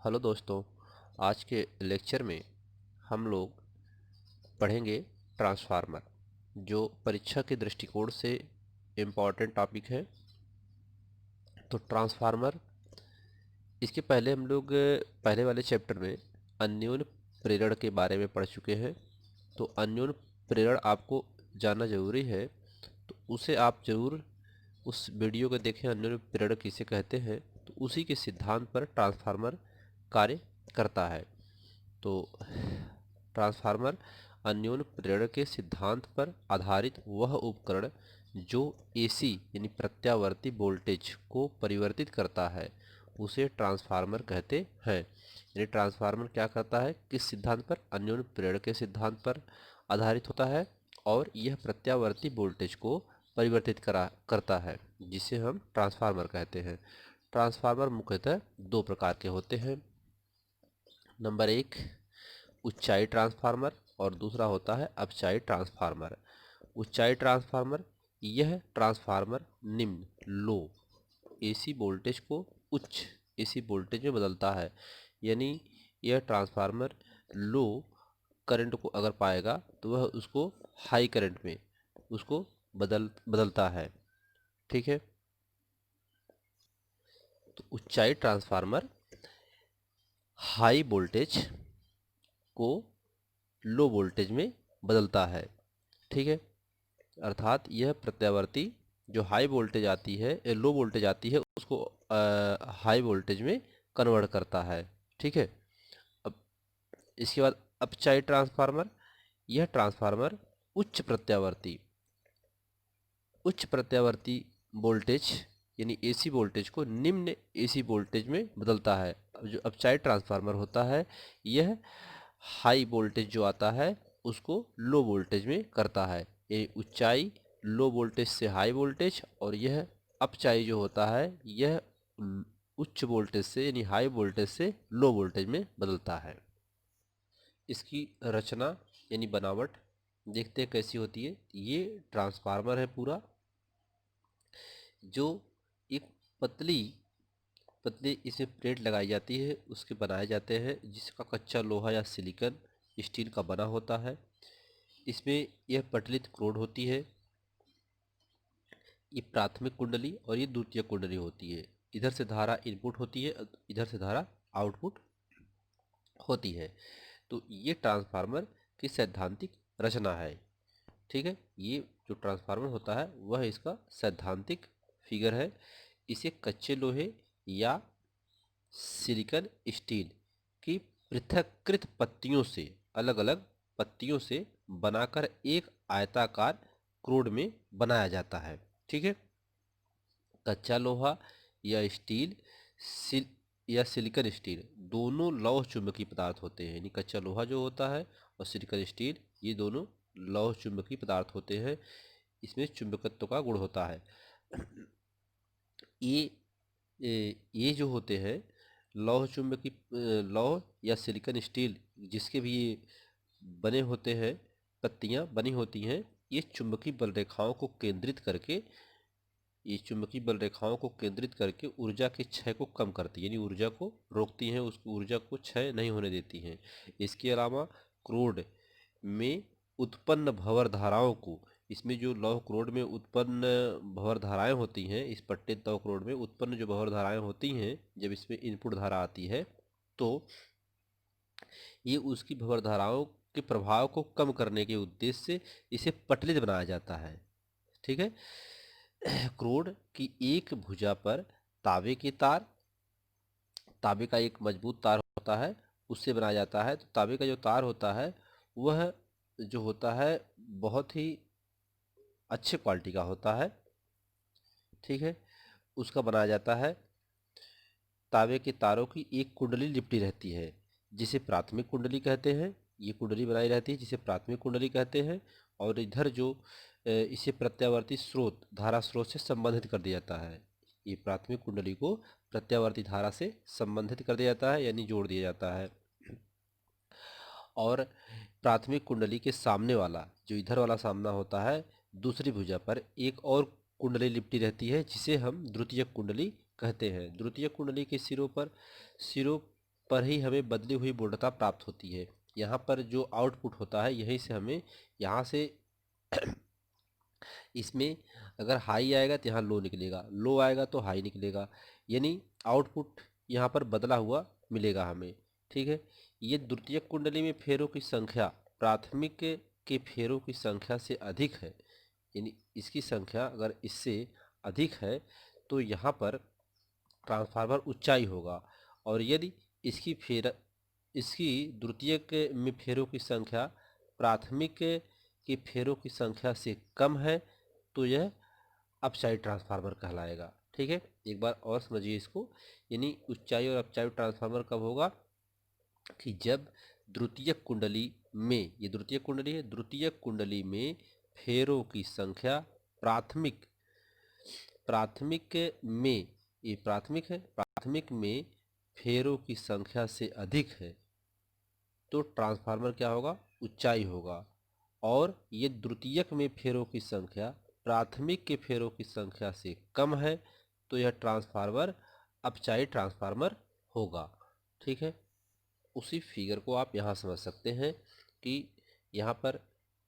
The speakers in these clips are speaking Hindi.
हेलो दोस्तों। आज के लेक्चर में हम लोग पढ़ेंगे ट्रांसफार्मर, जो परीक्षा के दृष्टिकोण से इम्पॉर्टेंट टॉपिक है। तो ट्रांसफार्मर, इसके पहले हम लोग पहले वाले चैप्टर में अन्योन प्रेरण के बारे में पढ़ चुके हैं। तो अन्योन प्रेरण आपको जानना ज़रूरी है, तो उसे आप ज़रूर उस वीडियो को देखें। अन्योन प्रेरण किसे कहते हैं, तो उसी के सिद्धांत पर ट्रांसफार्मर कार्य करता है। तो ट्रांसफार्मर अन्योन प्रेरण के सिद्धांत पर आधारित वह उपकरण जो एसी यानी प्रत्यावर्ती वोल्टेज को परिवर्तित करता है, उसे ट्रांसफार्मर कहते हैं। यानी ट्रांसफार्मर क्या करता है, किस सिद्धांत पर? अन्योन प्रेरण के सिद्धांत पर आधारित होता है और यह प्रत्यावर्ती वोल्टेज को परिवर्तित करता है, जिसे हम ट्रांसफार्मर कहते हैं। ट्रांसफार्मर मुख्यतः दो प्रकार के होते हैं। नंबर एक, ऊंचाई ट्रांसफार्मर, और दूसरा होता है अपचाई ट्रांसफार्मर। ऊंचाई ट्रांसफार्मर, यह ट्रांसफार्मर निम्न लो एसी वोल्टेज को उच्च एसी वोल्टेज में बदलता है। यानी यह ट्रांसफार्मर लो करंट को अगर पाएगा तो वह उसको हाई करंट में उसको बदलता है। ठीक है। तो ऊंचाई ट्रांसफार्मर हाई वोल्टेज को लो वोल्टेज में बदलता है। ठीक है। अर्थात यह प्रत्यावर्ती जो हाई वोल्टेज आती है, लो वोल्टेज आती है, उसको हाई वोल्टेज में कन्वर्ट करता है। ठीक है। अब इसके बाद अपचाई ट्रांसफार्मर, यह ट्रांसफार्मर उच्च प्रत्यावर्ती वोल्टेज यानी एसी वोल्टेज को निम्न एसी वोल्टेज में बदलता है। अब जो अपचाई ट्रांसफार्मर होता है, यह हाई वोल्टेज जो आता है उसको लो वोल्टेज में करता है। ये ऊंचाई लो वोल्टेज से हाई वोल्टेज, और यह अपचाई जो होता है यह उच्च वोल्टेज से यानी हाई वोल्टेज से लो वोल्टेज में बदलता है। इसकी रचना यानी बनावट देखते हैं कैसी होती है। ये ट्रांसफार्मर है पूरा, जो एक पतली पतली इसमें प्लेट लगाई जाती है, उसके बनाए जाते हैं, जिसका कच्चा लोहा या सिलिकॉन स्टील का बना होता है। इसमें यह पटलित क्रोड होती है। ये प्राथमिक कुंडली और ये द्वितीय कुंडली होती है। इधर से धारा इनपुट होती है, इधर से धारा आउटपुट होती है। तो ये ट्रांसफार्मर की सैद्धांतिक रचना है। ठीक है। ये जो ट्रांसफार्मर होता है वह इसका सैद्धांतिक फिगर है। इसे कच्चे लोहे या सिलिकॉन स्टील की पृथक्कृत पत्तियों से, अलग अलग पत्तियों से बनाकर एक आयताकार क्रोड में बनाया जाता है। ठीक है। कच्चा लोहा या स्टील सिल या सिलिकॉन स्टील दोनों लौह चुंबकीय पदार्थ होते हैं। यानी कच्चा लोहा जो होता है और सिलिकॉन स्टील, ये दोनों लौह चुंबकीय पदार्थ होते हैं। इसमें चुंबकत्व का गुण होता है। ये ये जो होते हैं लौह चुंबकीय लौह या सिलिकॉन स्टील, जिसके भी ये बने होते हैं, पत्तियां बनी होती हैं, ये चुंबकीय बल रेखाओं को केंद्रित करके ऊर्जा के क्षय को कम करती है, यानी ऊर्जा को रोकती हैं, उसकी ऊर्जा को क्षय नहीं होने देती हैं। इसके अलावा क्रोड में उत्पन्न भंवर धाराओं को, इसमें जो लौह क्रोड में उत्पन्न भंवर धाराएं होती हैं, इस पट्टित लौह क्रोड में उत्पन्न जो भंवर धाराएं होती हैं, जब इसमें इनपुट धारा आती है तो ये उसकी भंवर धाराओं के प्रभाव को कम करने के उद्देश्य से इसे पटलित बनाया जाता है। ठीक है। क्रोड की एक भुजा पर तांबे के तार, तांबे का एक मजबूत तार होता है, उससे बनाया जाता है। तो तांबे का जो तार होता है वह जो होता है बहुत ही अच्छे क्वालिटी का होता है। ठीक है। उसका बनाया जाता है। तांबे के तारों की एक कुंडली लिपटी रहती है, जिसे प्राथमिक कुंडली कहते हैं। ये कुंडली बनाई रहती है जिसे प्राथमिक कुंडली कहते हैं। और इधर जो इसे प्रत्यावर्ती स्रोत, धारा स्रोत से संबंधित कर दिया जाता है। ये प्राथमिक कुंडली को प्रत्यावर्ती धारा से संबंधित कर दिया जाता है, यानी जोड़ दिया जाता है। और प्राथमिक कुंडली के सामने वाला जो इधर वाला सामना होता है, दूसरी भुजा पर एक और कुंडली लिपटी रहती है, जिसे हम द्वितीयक कुंडली कहते हैं। द्वितीयक कुंडली के सिरों पर ही हमें बदली हुई वोल्टता प्राप्त होती है। यहाँ पर जो आउटपुट होता है यहीं से हमें, यहाँ से इसमें अगर हाई आएगा तो यहाँ लो निकलेगा, लो आएगा तो हाई निकलेगा, यानी आउटपुट यहाँ पर बदला हुआ मिलेगा हमें। ठीक है, ये द्वितीयक कुंडली में फेरों की संख्या प्राथमिक के फेरों की संख्या से अधिक है, यानी इसकी संख्या अगर इससे अधिक है तो यहाँ पर ट्रांसफार्मर ऊंचाई होगा, और यदि इसकी द्वितीयक में फेरों की संख्या प्राथमिक के फेरों की संख्या से कम है तो यह अपसाइड ट्रांसफार्मर कहलाएगा। ठीक है, एक बार और समझिए इसको, यानी ऊंचाई और अपसाइड ट्रांसफार्मर कब होगा कि जब द्वितीयक कुंडली में, ये द्वितीयक कुंडली है, द्वितीयक कुंडली में फेरों की संख्या प्राथमिक प्राथमिक में, ये प्राथमिक है, प्राथमिक में फेरों की संख्या से अधिक है तो ट्रांसफार्मर क्या होगा, ऊंचाई होगा। और ये द्वितीयक में फेरों की संख्या प्राथमिक के फेरों की संख्या से कम है तो यह ट्रांसफार्मर अपचाई ट्रांसफार्मर होगा। ठीक है, उसी फिगर को आप यहाँ समझ सकते हैं कि यहाँ पर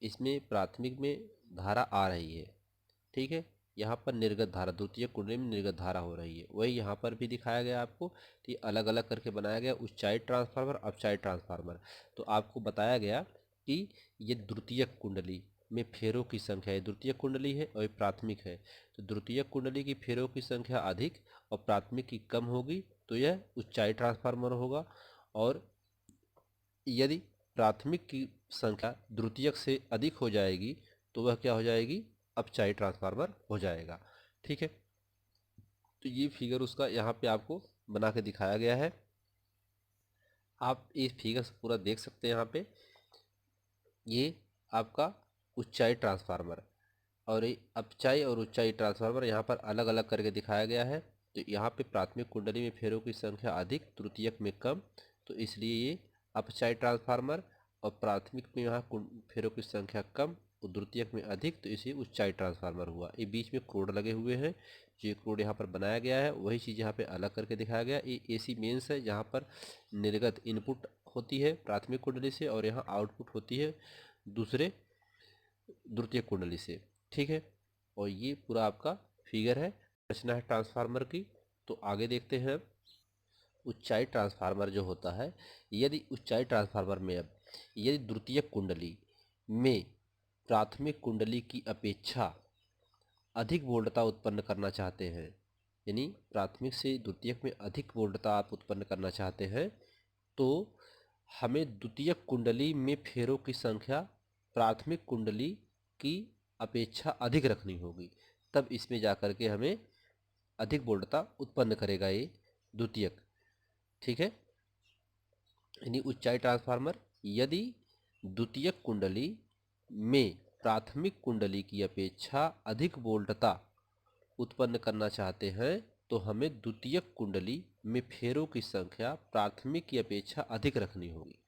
इसमें प्राथमिक में धारा आ रही है। ठीक है, यहाँ पर निर्गत धारा, द्वितीय कुंडली में निर्गत धारा हो रही है, वही यहाँ पर भी दिखाया गया आपको कि अलग अलग करके बनाया गया ऊंचाई ट्रांसफार्मर, अपचाई ट्रांसफार्मर। तो आपको बताया गया कि ये द्वितीय कुंडली में फेरों की संख्या, ये द्वितीय कुंडली है और ये प्राथमिक है, तो द्वितीय कुंडली की फेरों की संख्या अधिक और प्राथमिक की कम होगी तो यह ऊंचाई ट्रांसफार्मर होगा। और यदि प्राथमिक की संख्या द्वितीयक से अधिक हो जाएगी तो वह क्या हो जाएगी, अपचाई ट्रांसफार्मर हो जाएगा। ठीक है, तो ये फिगर उसका यहाँ पे आपको बना के दिखाया गया है, आप इस फिगर से पूरा देख सकते हैं। यहाँ पे ये आपका ऊंचाई ट्रांसफार्मर और ये अपचाई और ऊंचाई ट्रांसफार्मर यहाँ पर अलग अलग करके दिखाया गया है। तो यहाँ पे प्राथमिक कुंडली में फेरों की संख्या अधिक, तृतीयक में कम, तो इसलिए ये अपचाई ट्रांसफार्मर, और प्राथमिक में यहाँ फेरों की संख्या कम और द्वितीयक में अधिक, तो इसे ऊंचाई ट्रांसफार्मर हुआ। ये बीच में क्रोड लगे हुए हैं, जो ये क्रोड यहाँ पर बनाया गया है वही चीज़ यहाँ पे अलग करके दिखाया गया। ये एसी मेंस है जहाँ पर निर्गत इनपुट होती है प्राथमिक कुंडली से और यहाँ आउटपुट होती है दूसरे द्वितीय कुंडली से। ठीक है, और ये पूरा आपका फिगर है, रचना है ट्रांसफार्मर की। तो आगे देखते हैं अब ऊंचाई ट्रांसफार्मर जो होता है, यदि ऊंचाई ट्रांसफार्मर में अब यदि द्वितीय कुंडली में प्राथमिक कुंडली की अपेक्षा अधिक वोल्टता उत्पन्न करना चाहते हैं, यानी प्राथमिक से द्वितीयक में अधिक वोल्टता आप उत्पन्न करना चाहते हैं, तो हमें द्वितीयक कुंडली में फेरों की संख्या प्राथमिक कुंडली की अपेक्षा अधिक रखनी होगी, तब इसमें जाकर के हमें अधिक वोल्टता उत्पन्न करेगा ये द्वितीयक। ठीक है, यानी ऊंचाई ट्रांसफार्मर यदि द्वितीयक कुंडली में प्राथमिक कुंडली की अपेक्षा अधिक वोल्टता उत्पन्न करना चाहते हैं तो हमें द्वितीयक कुंडली में फेरों की संख्या प्राथमिक की अपेक्षा अधिक रखनी होगी,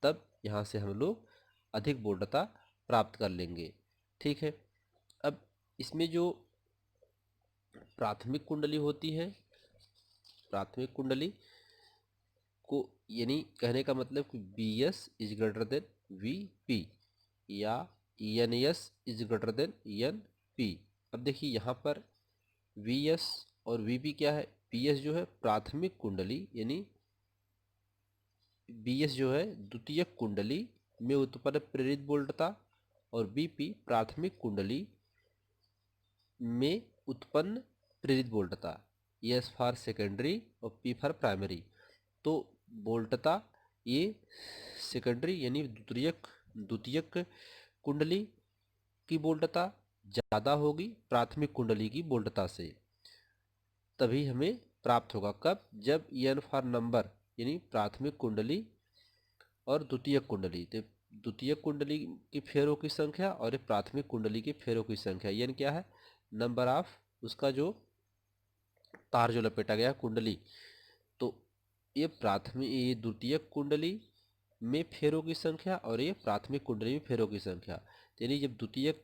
तब यहाँ से हम लोग अधिक वोल्टता प्राप्त कर लेंगे। ठीक है, अब इसमें जो प्राथमिक कुंडली होती है, प्राथमिक कुंडली को यानी कहने का मतलब कि B S is greater than V P या N S is greater than N P. अब देखिए यहाँ पर वी एस और वी पी क्या है, पी एस जो है प्राथमिक कुंडली, यानी बी एस जो है द्वितीय कुंडली में उत्पन्न प्रेरित वोल्टता, और बी पी प्राथमिक कुंडली में उत्पन्न प्रेरित वोल्टता, एस फॉर सेकेंडरी और पी फॉर प्राइमरी। तो वोल्टता ये सेकेंडरी यानी द्वितीयक कुंडली की वोल्टता ज़्यादा होगी प्राथमिक कुंडली की वोल्टता से, तभी हमें प्राप्त होगा कब, जब एन फॉर नंबर यानी प्राथमिक कुंडली और द्वितीयक कुंडली, तो द्वितीयक कुंडली की फेरों की संख्या और प्राथमिक कुंडली की फेरों की संख्या, एन क्या है, नंबर ऑफ उसका जो तार जो लपेटा गया कुंडली, तो ये प्राथमिक, ये द्वितीयक कुंडली में फेरों की संख्या और ये प्राथमिक कुंडली में फेरों की संख्या, यानी जब द्वितीयक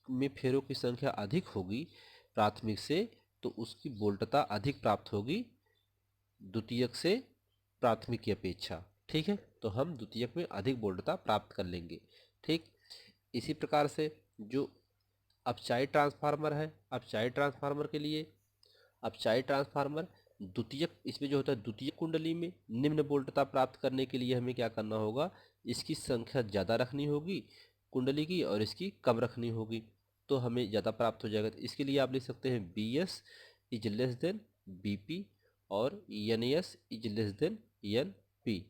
में फेरों की संख्या अधिक होगी प्राथमिक से तो उसकी वोल्टता अधिक प्राप्त होगी द्वितीयक से प्राथमिक की अपेक्षा। ठीक है, तो हम द्वितीयक में अधिक बोल्डता प्राप्त कर लेंगे। ठीक, इसी प्रकार से जो अपचायी ट्रांसफार्मर है, अपचायी ट्रांसफार्मर के लिए अपचायी ट्रांसफार्मर द्वितीयक, इसमें जो होता है द्वितीयक कुंडली में निम्न वोल्टता प्राप्त करने के लिए हमें क्या करना होगा, इसकी संख्या ज़्यादा रखनी होगी कुंडली की और इसकी कम रखनी होगी, तो हमें ज़्यादा प्राप्त हो जाएगा। तो इसके लिए आप लिख सकते हैं B S is less than B P और N S is less than N P,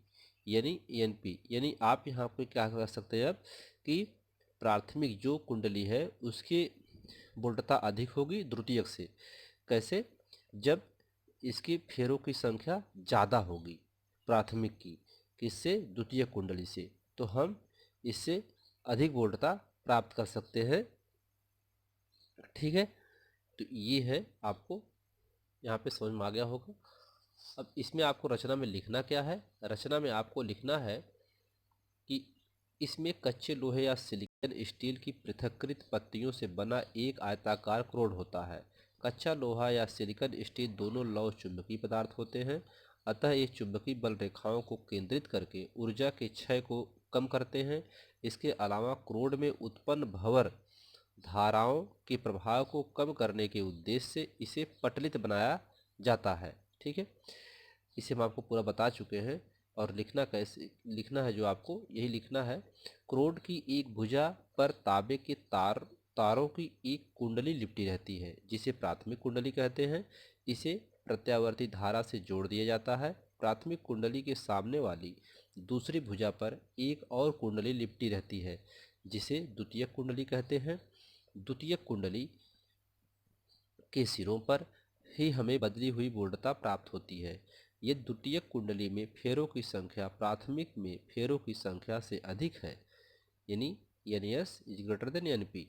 यानी एन पी, यानी आप यहाँ पे क्या कर सकते हैं अब कि प्राथमिक जो कुंडली है उसकी वोल्टता अधिक होगी द्वितीयक से। कैसे? जब इसकी फेरों की संख्या ज़्यादा होगी प्राथमिक की, किससे? द्वितीयक कुंडली से, तो हम इससे अधिक वोल्टता प्राप्त कर सकते हैं। ठीक है, तो ये है, आपको यहाँ पे समझ में आ गया होगा। अब इसमें आपको रचना में लिखना क्या है? रचना में आपको लिखना है कि इसमें कच्चे लोहे या सिलिकॉन स्टील की पृथक्कृत पत्तियों से बना एक आयताकार क्रोड होता है। कच्चा लोहा या सिलिकॉन स्टील दोनों लौह चुंबकीय पदार्थ होते हैं, अतः ये चुंबकीय बल रेखाओं को केंद्रित करके ऊर्जा के क्षय को कम करते हैं। इसके अलावा क्रोड में उत्पन्न भंवर धाराओं के प्रभाव को कम करने के उद्देश्य से इसे पटलित बनाया जाता है। ठीक है, इसे हम आपको पूरा बता चुके हैं। और लिखना कैसे लिखना है, जो आपको यही लिखना है, क्रोड की एक भुजा पर तांबे के तारों की एक कुंडली लिपटी रहती है जिसे प्राथमिक कुंडली कहते हैं। इसे प्रत्यावर्ती धारा से जोड़ दिया जाता है। प्राथमिक कुंडली के सामने वाली दूसरी भुजा पर एक और कुंडली लिपटी रहती है जिसे द्वितीयक कुंडली कहते हैं। द्वितीयक कुंडली के सिरों पर ही हमें बदली हुई वोल्टता प्राप्त होती है। यदि द्वितीयक कुंडली में फेरों की संख्या प्राथमिक में फेरों की संख्या से अधिक है, यानी N S is greater than N P,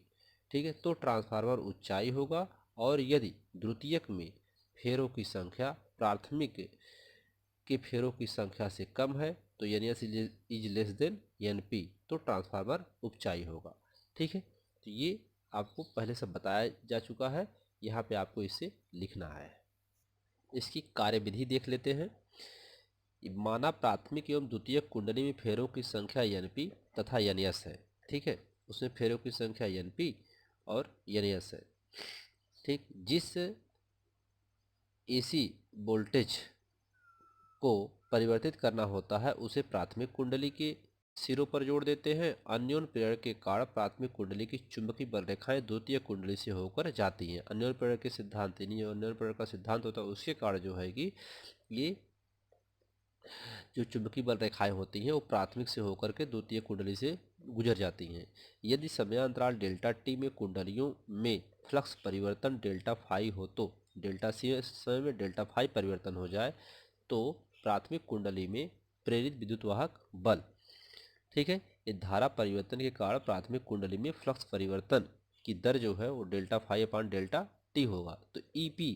ठीक है, तो ट्रांसफार्मर ऊंचाई होगा। और यदि द्वितीयक में फेरों की संख्या प्राथमिक के फेरों की संख्या से कम है, तो N S is less than N P, तो ट्रांसफार्मर उपचाई होगा। ठीक है, तो ये आपको पहले से बताया जा चुका है, यहाँ पे आपको इसे लिखना है। इसकी कार्यविधि देख लेते हैं। माना प्राथमिक एवं द्वितीयक कुंडली में फेरों की संख्या एन पी तथा एन एस है। ठीक है, उसमें फेरों की संख्या एन पी और एन एस है। ठीक, जिस एसी वोल्टेज को परिवर्तित करना होता है उसे प्राथमिक कुंडली के सिरों पर जोड़ देते हैं। अन्योन प्रेरण के कारण प्राथमिक कुंडली की चुंबकीय बल रेखाएं द्वितीय कुंडली से होकर जाती हैं। अन्योन प्रेरण के सिद्धांत, यानी अन्योन प्रेरण का सिद्धांत होता है, उसके कारण जो है कि ये जो चुंबकीय बल रेखाएं होती हैं वो प्राथमिक से होकर के द्वितीय कुंडली से गुजर जाती हैं। यदि समयांतराल डेल्टा टी में कुंडलियों में फ्लक्स परिवर्तन डेल्टा फाई हो, तो डेल्टा सी समय में डेल्टा फाई परिवर्तन हो जाए तो प्राथमिक कुंडली में प्रेरित विद्युत वाहक बल, ठीक है, ये धारा परिवर्तन के कारण प्राथमिक कुंडली में फ्लक्स परिवर्तन की दर जो है वो delta phi upon delta t होगा। तो ई पी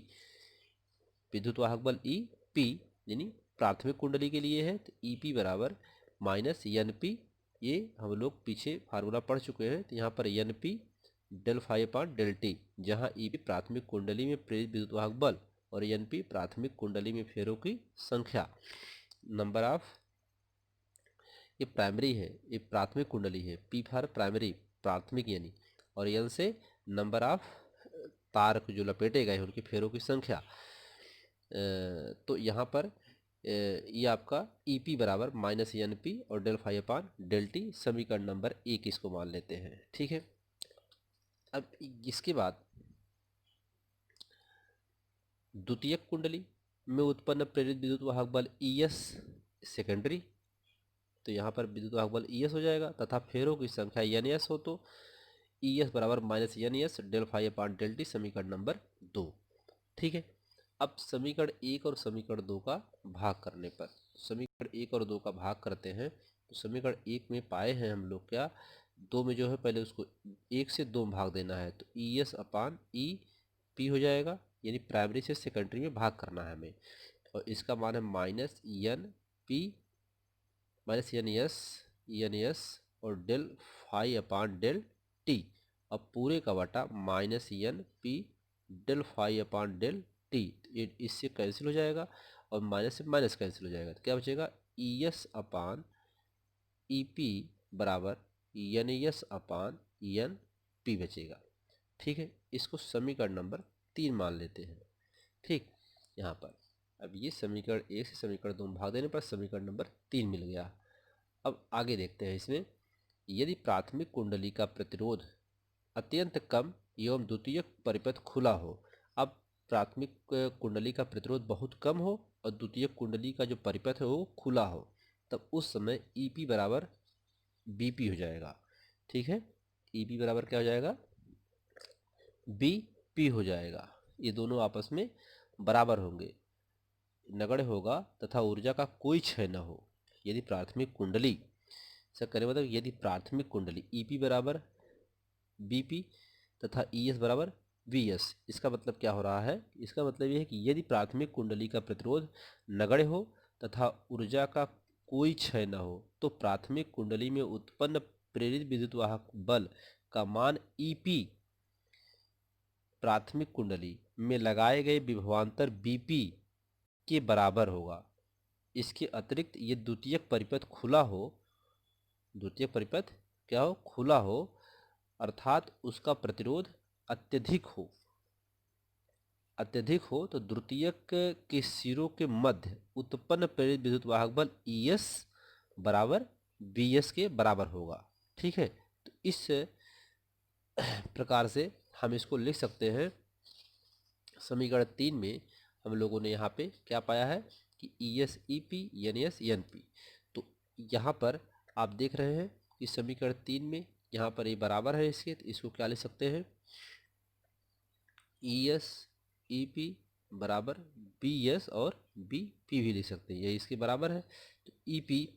विद्युत वाहक बल ई पी यानी प्राथमिक कुंडली के लिए है, तो ई पी बराबर माइनस एन पी, ये हम लोग पीछे फार्मूला पढ़ चुके हैं। तो यहाँ पर N P del phi upon del t, जहाँ ई पी प्राथमिक कुंडली में प्रेरित विद्युत वाहक बल और एन पी प्राथमिक कुंडली में फेरों की संख्या, नंबर ऑफ, ये प्राइमरी है, ये प्राथमिक कुंडली है, पी फॉर प्राइमरी प्राथमिक यानी, और एन से नंबर ऑफ तार को जो लपेटे गए उनके फेरों की संख्या। तो यहाँ पर ये आपका ई पी बराबर माइनस एन पी और del phi upon del t, समीकरण नंबर 1 इसको मान लेते हैं। ठीक है, अब इसके बाद द्वितीयक कुंडली में उत्पन्न प्रेरित विद्युत वाहक बल ई एस सेकेंडरी, तो यहाँ पर विद्युत वाहक बल ई एस हो जाएगा, तथा फेरों की संख्या एन एस हो तो ई एस बराबर minus N S del phi upon del t, समीकरण नंबर 2। ठीक है, अब समीकरण 1 और समीकरण 2 का भाग करने पर, समीकरण 1 और 2 का भाग करते हैं, तो समीकरण 1 में पाए हैं हम लोग क्या, 2 में जो है पहले उसको 1 से 2 में भाग देना है, तो E S upon E P हो जाएगा, यानी प्राइमरी से सेकेंडरी में भाग करना है हमें, और इसका मान है minus N P minus N S और del phi upon del t, अब पूरे का बटा minus N P del phi upon del t, इससे कैंसिल हो जाएगा। और माइनस से माइनस कैंसिल हो जाएगा, तो क्या बचेगा, E S upon E P बराबर N S upon N P बचेगा। ठीक है, इसको समीकरण नंबर 3 मान लेते हैं। ठीक, यहाँ पर अब ये समीकरण 1 से समीकरण 2 में भाग देने पर समीकरण नंबर 3 मिल गया। अब आगे देखते हैं इसमें, यदि प्राथमिक कुंडली का प्रतिरोध अत्यंत कम एवं द्वितीयक परिपथ खुला हो। अब प्राथमिक कुंडली का प्रतिरोध बहुत कम हो और द्वितीयक कुंडली का जो परिपथ है वो खुला हो, तब उस समय ईपी बराबर बीपी हो जाएगा। ठीक है, ईपी बराबर क्या हो जाएगा, बीपी हो जाएगा। ये दोनों आपस में बराबर होंगे, नगण्य होगा तथा ऊर्जा का कोई क्षय न हो। यदि प्राथमिक कुंडली से करें, मतलब यदि प्राथमिक कुंडली ईपी बराबर बीपी तथा ईएस बराबर वीएस, इसका मतलब क्या हो रहा है, इसका मतलब ये है कि यदि प्राथमिक कुंडली का प्रतिरोध नगण्य हो तथा ऊर्जा का कोई क्षय न हो, तो प्राथमिक कुंडली में उत्पन्न प्रेरित विद्युत वाहक बल का मान ईपी प्राथमिक कुंडली में लगाए गए विभवांतर बीपी के बराबर होगा। इसके अतिरिक्त ये द्वितीयक परिपथ खुला हो, द्वितीयक परिपथ क्या हो, खुला हो, अर्थात उसका प्रतिरोध अत्यधिक हो, अत्यधिक हो, तो द्वितीयक के सिरों के मध्य उत्पन्न प्रेरित विद्युत वाहक बल ईएस बराबर बीएस के बराबर होगा। ठीक है, तो इस प्रकार से हम इसको लिख सकते हैं। समीकरण 3 में हम लोगों ने यहाँ पे क्या पाया है कि E S E P N S N P. तो यहाँ पर आप देख रहे हैं कि समीकरण 3 में यहाँ पर ये बराबर है इसके, तो इसको क्या लिख सकते हैं, ई एस ई पी बराबर बी एस और बी पी भी लिख सकते हैं, ये इसके बराबर है। तो ई पी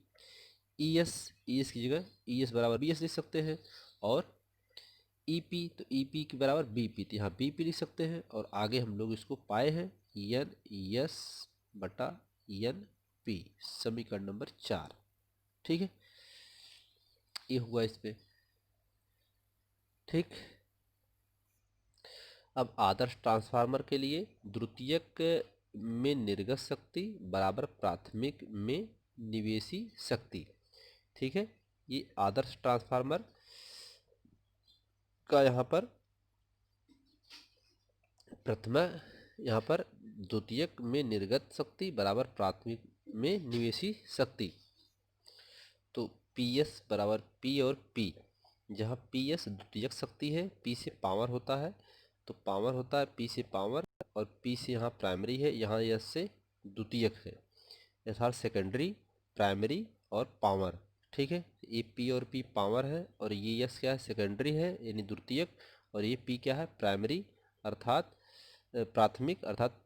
ई एस की जगह ई एस बराबर बी एस लिख सकते हैं, और ई पी तो ई पी के बराबर बी पी, तो यहाँ बी पी लिख सकते हैं। और आगे हम लोग इसको पाए हैं एन एस बटा एन पी, समीकरण नंबर 4। ठीक है, ये हुआ इस पे। ठीक, अब आदर्श ट्रांसफार्मर के लिए द्वितीयक में निर्गत शक्ति बराबर प्राथमिक में निवेशी शक्ति। ठीक है, ये आदर्श ट्रांसफार्मर का यहाँ पर प्रथमा, यहाँ पर द्वितीयक में निर्गत शक्ति बराबर प्राथमिक में निवेशी शक्ति। तो पी एस बराबर पी और पी, जहाँ पी एस द्वितीयक शक्ति है, पी से पावर होता है, तो पावर होता है पी से पावर, और पी से यहाँ प्राइमरी है, यहाँ एस से द्वितीयक है, अर्थात सेकेंडरी, प्राइमरी और पावर। ठीक है, ये पी और पी पावर है, और ये एस क्या है, सेकेंडरी है यानी द्वितीयक, और ये पी क्या है, प्राइमरी अर्थात प्राथमिक अर्थात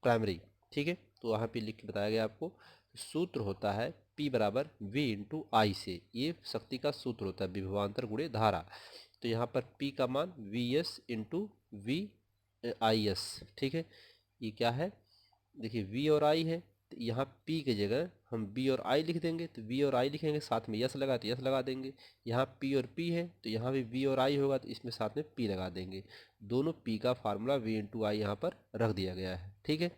प्राइमरी। ठीक है, तो वहाँ पे लिख के बताया गया आपको। सूत्र होता है P बराबर V इंटू आई से, ये शक्ति का सूत्र होता है, विभवांतर गुणे धारा। तो यहाँ पर P का मान VS into V I S. ठीक है, ये क्या है, देखिए V और I है, तो यहाँ P की जगह हम B और I लिख देंगे, तो V और I लिखेंगे, साथ में यस लगा तो यस लगा देंगे। यहाँ P और P है, तो यहाँ भी V और I होगा, तो इसमें साथ में P लगा देंगे। दोनों P का फार्मूला V इंटू आई यहाँ पर रख दिया गया है। ठीक है,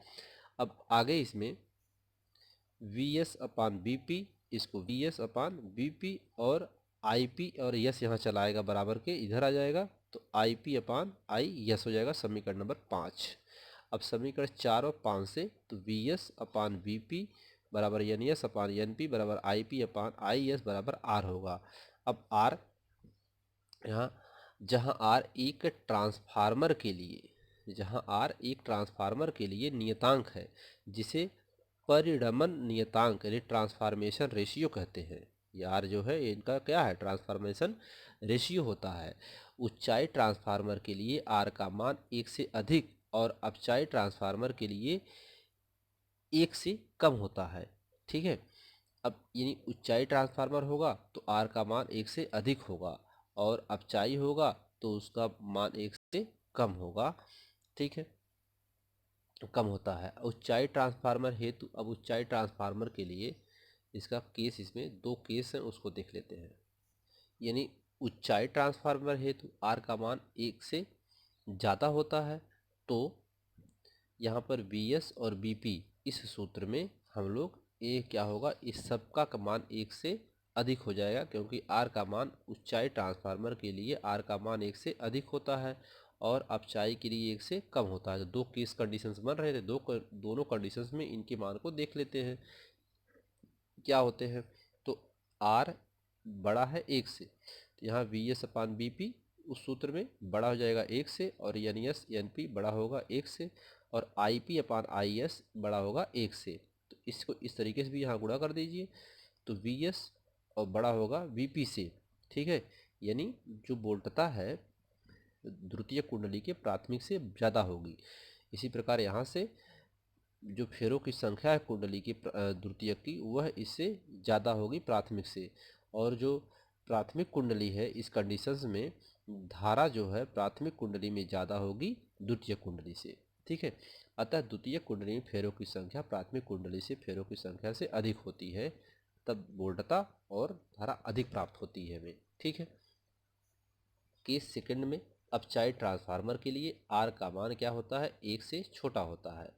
अब आगे इसमें V S upon B P, इसको V S upon B P और आई पी और यस यहाँ चलाएगा बराबर के, इधर आ जाएगा, तो आई पी अपान आई यस हो जाएगा, समीकरण नंबर 5। अब समीकरण 4 और 5 से, तो V S upon V P बराबर N S upon N P बराबर I P upon I S बराबर आर होगा। अब आर यहाँ, जहाँ आर एक ट्रांसफार्मर के लिए, जहाँ आर एक ट्रांसफार्मर के लिए नियतांक है, जिसे परिणमन नियतांक यानी ट्रांसफॉर्मेशन रेशियो कहते हैं। ये आर जो है इनका क्या है, ट्रांसफॉर्मेशन रेशियो होता है। ऊंचाई ट्रांसफार्मर के लिए आर का मान 1 से अधिक और अपचाई ट्रांसफार्मर के लिए 1 से कम होता है। ठीक है, अब यानी ऊंचाई ट्रांसफार्मर होगा तो आर का मान 1 से अधिक होगा, और अपचाई होगा तो उसका मान 1 से कम होगा। ठीक है, कम होता है ऊंचाई ट्रांसफार्मर हेतु। अब ऊंचाई ट्रांसफार्मर के लिए इसका केस, इसमें 2 केस हैं, उसको देख लेते हैं। यानी ऊंचाई ट्रांसफार्मर हेतु आर का मान 1 से ज़्यादा होता है, तो यहाँ पर वी एस और बी पी इस सूत्र में हम लोग ए क्या होगा, इस सब का मान 1 से अधिक हो जाएगा, क्योंकि आर का मान ऊंचाई ट्रांसफार्मर के लिए आर का मान 1 से अधिक होता है और अपचाई के लिए 1 से कम होता है। तो दो केस कंडीशंस बन रहे थे, दोनों कंडीशंस में इनके मान को देख लेते हैं क्या होते हैं। तो आर बड़ा है 1 से, तो यहाँ V S upon B P उस सूत्र में बड़ा हो जाएगा 1 से, और एन एस एन पी बड़ा होगा 1 से, और I P upon I S बड़ा होगा 1 से। तो इसको इस तरीके से भी यहाँ गुणा कर दीजिए, तो वी एस और बड़ा होगा वी पी से। ठीक है, यानी जो वोल्टता है द्वितीय कुंडली के प्राथमिक से ज़्यादा होगी। इसी प्रकार यहाँ से जो फेरों की संख्या है कुंडली की द्वितीय की, वह इससे ज़्यादा होगी प्राथमिक से, और जो प्राथमिक कुंडली है इस कंडीशंस में धारा जो है प्राथमिक कुंडली में ज़्यादा होगी द्वितीय कुंडली से। ठीक है, अतः द्वितीय कुंडली में फेरों की संख्या प्राथमिक कुंडली से फेरों की संख्या से अधिक होती है, तब वोल्टता और धारा अधिक प्राप्त होती है हमें। ठीक है, केस सेकंड में अपचाई ट्रांसफार्मर के लिए आर का मान क्या होता है, 1 से छोटा होता है।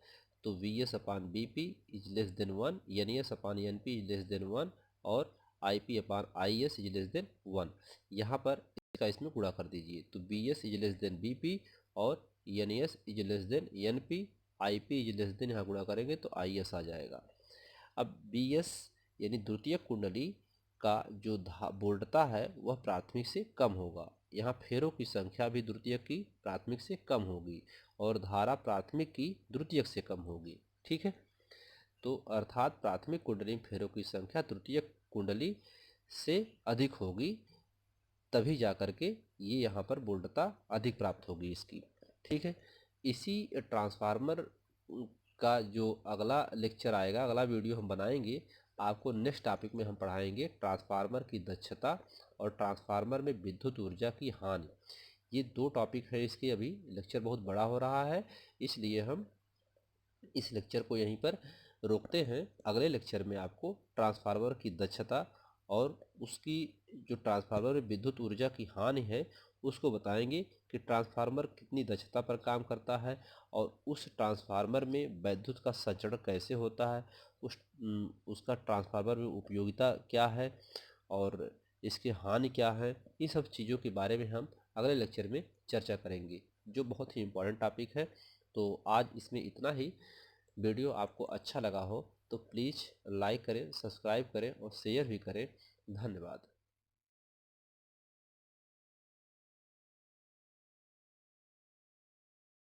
तो V S upon B P is less than 1, N S upon N P is less than 1, और I P upon I S is less than 1। यहाँ पर इसका इसमें गुणा कर दीजिए, तो B S is less than B P और N S is less than N P, I P is less than, यहाँ गुणा करेंगे तो आई एस आ जाएगा। अब बी एस यानी द्वितीय कुंडली का जो वोल्टता है वह प्राथमिक से कम होगा। यहाँ फेरों की संख्या भी द्वितीयक की प्राथमिक से कम होगी और धारा प्राथमिक की द्वितीयक से कम होगी। ठीक है, तो अर्थात प्राथमिक कुंडली में फेरों की संख्या द्वितीयक कुंडली से अधिक होगी, तभी जा कर के ये यहाँ पर वोल्टता अधिक प्राप्त होगी इसकी। ठीक है, इसी ट्रांसफार्मर का जो अगला लेक्चर आएगा, अगला वीडियो हम बनाएंगे, आपको नेक्स्ट टॉपिक में हम पढ़ाएंगे ट्रांसफार्मर की दक्षता और ट्रांसफार्मर में विद्युत ऊर्जा की हानि। ये दो टॉपिक है इसके, अभी लेक्चर बहुत बड़ा हो रहा है, इसलिए हम इस लेक्चर को यहीं पर रोकते हैं। अगले लेक्चर में आपको ट्रांसफार्मर की दक्षता और उसकी जो ट्रांसफार्मर में विद्युत ऊर्जा की हानि है उसको बताएंगे कि ट्रांसफार्मर कितनी दक्षता पर काम करता है और उस ट्रांसफार्मर में विद्युत का संचरण कैसे होता है, उसका ट्रांसफार्मर में उपयोगिता क्या है और इसकी हानि क्या है। ये सब चीज़ों के बारे में हम अगले लेक्चर में चर्चा करेंगे, जो बहुत ही इम्पोर्टेंट टॉपिक है। तो आज इसमें इतना ही। वीडियो आपको अच्छा लगा हो तो प्लीज़ लाइक करें, सब्सक्राइब करें और शेयर भी करें। धन्यवाद।